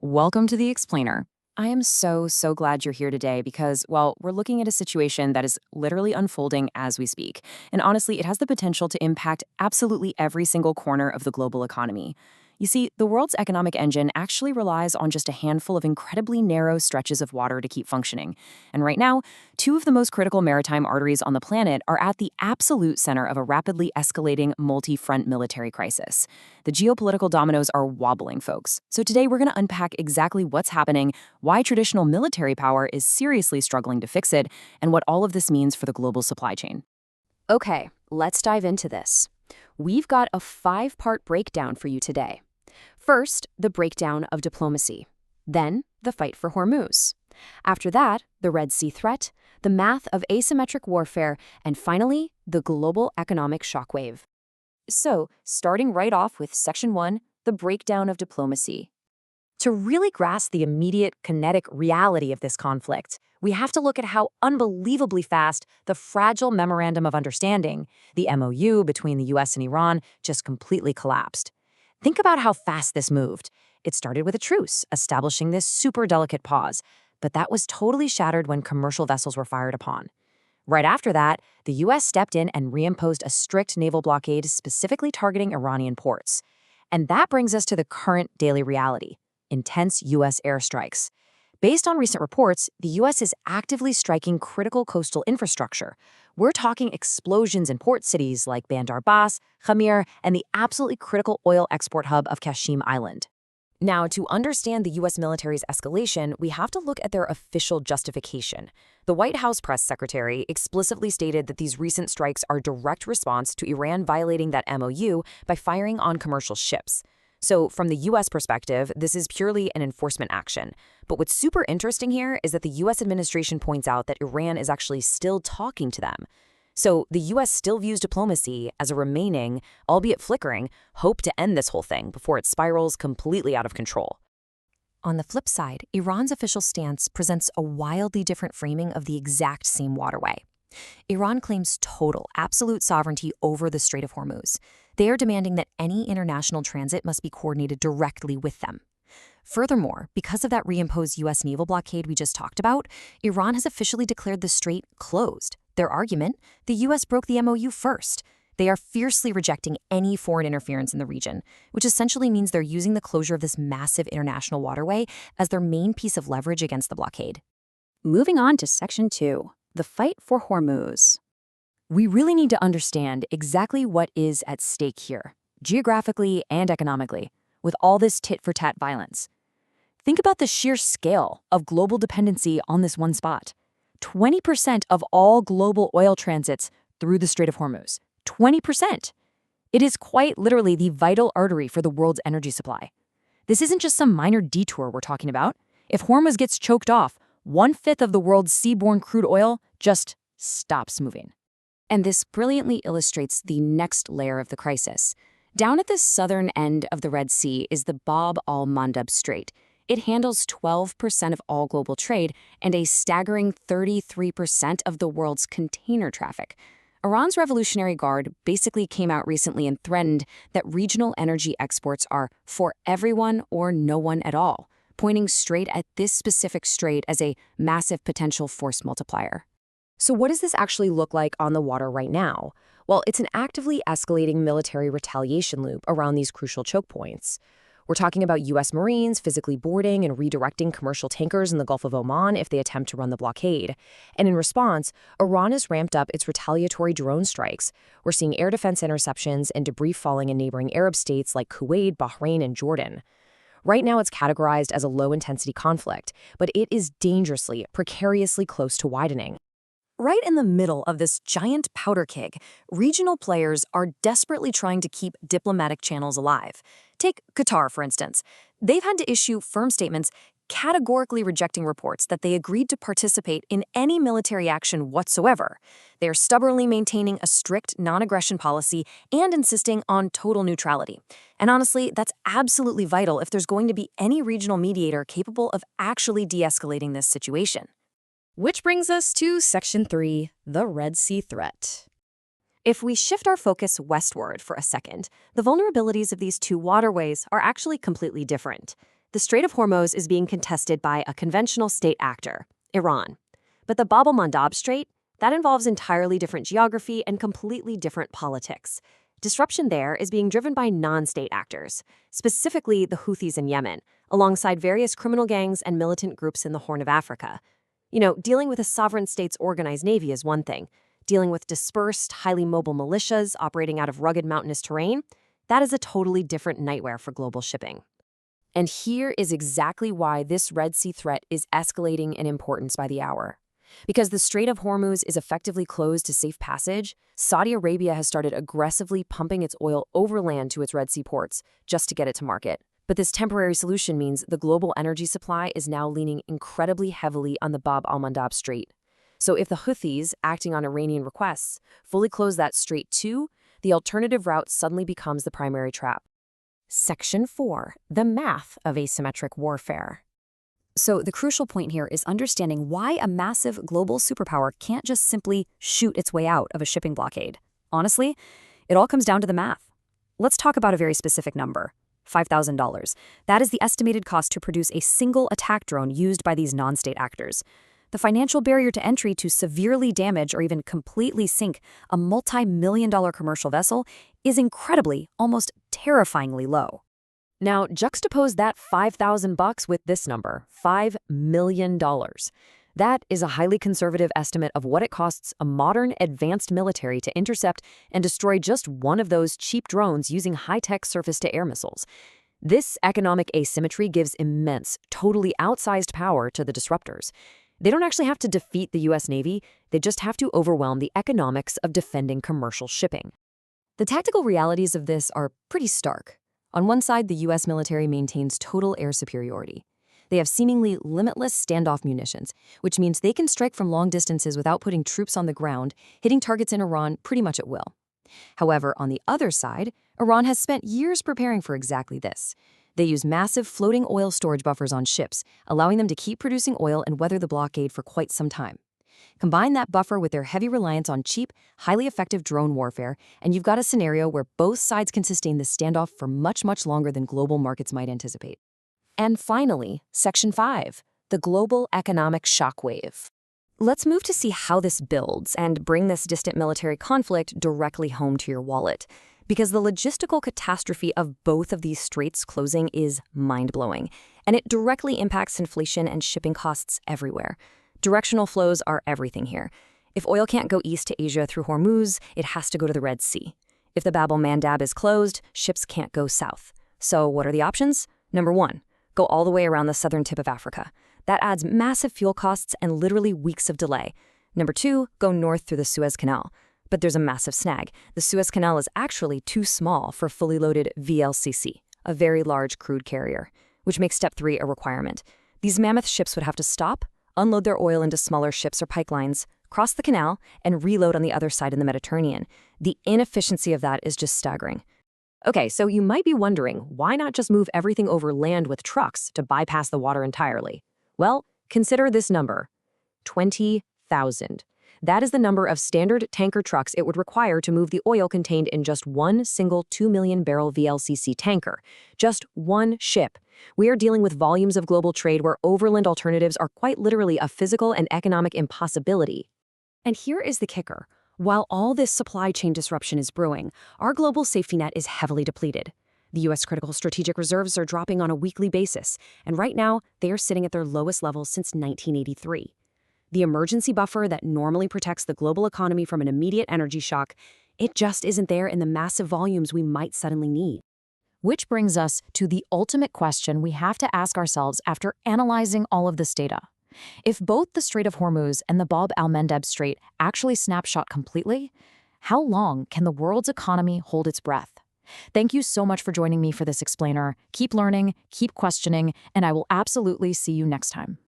Welcome to The Explainer. I am so glad you're here today because, well, we're looking at a situation that is literally unfolding as we speak. And honestly, it has the potential to impact absolutely every single corner of the global economy. You see, the world's economic engine actually relies on just a handful of incredibly narrow stretches of water to keep functioning. And right now, two of the most critical maritime arteries on the planet are at the absolute center of a rapidly escalating multi-front military crisis. The geopolitical dominoes are wobbling, folks. So today we're going to unpack exactly what's happening, why traditional military power is seriously struggling to fix it, and what all of this means for the global supply chain. Okay, let's dive into this. We've got a 5-part breakdown for you today. First, the breakdown of diplomacy. Then, the fight for Hormuz. After that, the Red Sea threat, the math of asymmetric warfare, and finally, the global economic shockwave. So, starting right off with Section 1, the breakdown of diplomacy. To really grasp the immediate, kinetic reality of this conflict, we have to look at how unbelievably fast the fragile Memorandum of Understanding, the MOU between the US and Iran, just completely collapsed. Think about how fast this moved. It started with a truce, establishing this super delicate pause, but that was totally shattered when commercial vessels were fired upon. Right after that, the US stepped in and reimposed a strict naval blockade specifically targeting Iranian ports. And that brings us to the current daily reality: intense US airstrikes. Based on recent reports, the US is actively striking critical coastal infrastructure. We're talking explosions in port cities like Bandar Abbas, Khamir, and the absolutely critical oil export hub of Qashim Island. Now, to understand the US military's escalation, we have to look at their official justification. The White House press secretary explicitly stated that these recent strikes are a direct response to Iran violating that MOU by firing on commercial ships. So from the US perspective, this is purely an enforcement action. But what's super interesting here is that the US administration points out that Iran is actually still talking to them. So the US still views diplomacy as a remaining, albeit flickering, hope to end this whole thing before it spirals completely out of control. On the flip side, Iran's official stance presents a wildly different framing of the exact same waterway. Iran claims total, absolute sovereignty over the Strait of Hormuz. They are demanding that any international transit must be coordinated directly with them. Furthermore, because of that reimposed U.S. naval blockade we just talked about, Iran has officially declared the strait closed. Their argument: the U.S. broke the MOU first. They are fiercely rejecting any foreign interference in the region, which essentially means they're using the closure of this massive international waterway as their main piece of leverage against the blockade. Moving on to Section 2, the fight for Hormuz. We really need to understand exactly what is at stake here, geographically and economically, with all this tit-for-tat violence. Think about the sheer scale of global dependency on this one spot. 20% of all global oil transits through the Strait of Hormuz. 20%! It is quite literally the vital artery for the world's energy supply. This isn't just some minor detour we're talking about. If Hormuz gets choked off, 1/5 of the world's seaborne crude oil just stops moving. And this brilliantly illustrates the next layer of the crisis. Down at the southern end of the Red Sea is the Bab al-Mandab Strait. It handles 12% of all global trade and a staggering 33% of the world's container traffic. Iran's Revolutionary Guard basically came out recently and threatened that regional energy exports are for everyone or no one at all, pointing straight at this specific strait as a massive potential force multiplier. So what does this actually look like on the water right now? Well, it's an actively escalating military retaliation loop around these crucial choke points. We're talking about U.S. Marines physically boarding and redirecting commercial tankers in the Gulf of Oman if they attempt to run the blockade. And in response, Iran has ramped up its retaliatory drone strikes. We're seeing air defense interceptions and debris falling in neighboring Arab states like Kuwait, Bahrain, and Jordan. Right now, it's categorized as a low-intensity conflict, but it is dangerously, precariously close to widening. Right in the middle of this giant powder keg, regional players are desperately trying to keep diplomatic channels alive. Take Qatar, for instance. They've had to issue firm statements categorically rejecting reports that they agreed to participate in any military action whatsoever. They are stubbornly maintaining a strict non-aggression policy and insisting on total neutrality. And honestly, that's absolutely vital if there's going to be any regional mediator capable of actually de-escalating this situation. Which brings us to Section 3, the Red Sea threat. If we shift our focus westward for a second, the vulnerabilities of these two waterways are actually completely different. The Strait of Hormuz is being contested by a conventional state actor, Iran. But the al-Mandab Strait, that involves entirely different geography and completely different politics. Disruption there is being driven by non-state actors, specifically the Houthis in Yemen, alongside various criminal gangs and militant groups in the Horn of Africa. Dealing with a sovereign state's organized navy is one thing. Dealing with dispersed, highly mobile militias operating out of rugged mountainous terrain, that is a totally different nightmare for global shipping. And here is exactly why this Red Sea threat is escalating in importance by the hour. Because the Strait of Hormuz is effectively closed to safe passage, Saudi Arabia has started aggressively pumping its oil overland to its Red Sea ports just to get it to market. But this temporary solution means the global energy supply is now leaning incredibly heavily on the Bab al-Mandab Strait. So if the Houthis, acting on Iranian requests, fully close that strait too, the alternative route suddenly becomes the primary trap. Section 4. The math of asymmetric warfare. So the crucial point here is understanding why a massive global superpower can't just simply shoot its way out of a shipping blockade. Honestly, it all comes down to the math. Let's talk about a very specific number, $5,000. That is the estimated cost to produce a single attack drone used by these non-state actors. The financial barrier to entry to severely damage or even completely sink a multi-million-dollar commercial vessel is incredibly, almost terrifyingly low. Now, juxtapose that $5,000 with this number, $5 million. That is a highly conservative estimate of what it costs a modern, advanced military to intercept and destroy just one of those cheap drones using high-tech surface-to-air missiles. This economic asymmetry gives immense, totally outsized power to the disruptors. They don't actually have to defeat the U.S. Navy, they just have to overwhelm the economics of defending commercial shipping. The tactical realities of this are pretty stark. On one side, the U.S. military maintains total air superiority. They have seemingly limitless standoff munitions, which means they can strike from long distances without putting troops on the ground, hitting targets in Iran pretty much at will. However, on the other side, Iran has spent years preparing for exactly this. They use massive floating oil storage buffers on ships, allowing them to keep producing oil and weather the blockade for quite some time. Combine that buffer with their heavy reliance on cheap, highly effective drone warfare, and you've got a scenario where both sides can sustain this standoff for much, much longer than global markets might anticipate. And finally, Section 5, the global economic shockwave. Let's move to see how this builds and bring this distant military conflict directly home to your wallet. Because the logistical catastrophe of both of these straits closing is mind-blowing, and it directly impacts inflation and shipping costs everywhere. Directional flows are everything here. If oil can't go east to Asia through Hormuz, it has to go to the Red Sea. If the Bab al-Mandab is closed, ships can't go south. So what are the options? Number 1, go all the way around the southern tip of Africa. That adds massive fuel costs and literally weeks of delay. Number 2, go north through the Suez Canal. But there's a massive snag. The Suez Canal is actually too small for fully loaded VLCC, a very large crude carrier, which makes step 3 a requirement. These mammoth ships would have to stop, unload their oil into smaller ships or pipelines, cross the canal, and reload on the other side in the Mediterranean. The inefficiency of that is just staggering. Okay, so you might be wondering, why not just move everything over land with trucks to bypass the water entirely? Well, consider this number, 20,000. That is the number of standard tanker trucks it would require to move the oil contained in just one single 2 million barrel VLCC tanker. Just one ship. We are dealing with volumes of global trade where overland alternatives are quite literally a physical and economic impossibility. And here is the kicker. While all this supply chain disruption is brewing, our global safety net is heavily depleted. The U.S. critical strategic reserves are dropping on a weekly basis, and right now they are sitting at their lowest levels since 1983. The emergency buffer that normally protects the global economy from an immediate energy shock, it just isn't there in the massive volumes we might suddenly need. Which brings us to the ultimate question we have to ask ourselves after analyzing all of this data. If both the Strait of Hormuz and the Bab al-Mandab Strait actually snapshot completely, how long can the world's economy hold its breath? Thank you so much for joining me for this explainer. Keep learning, keep questioning, and I will absolutely see you next time.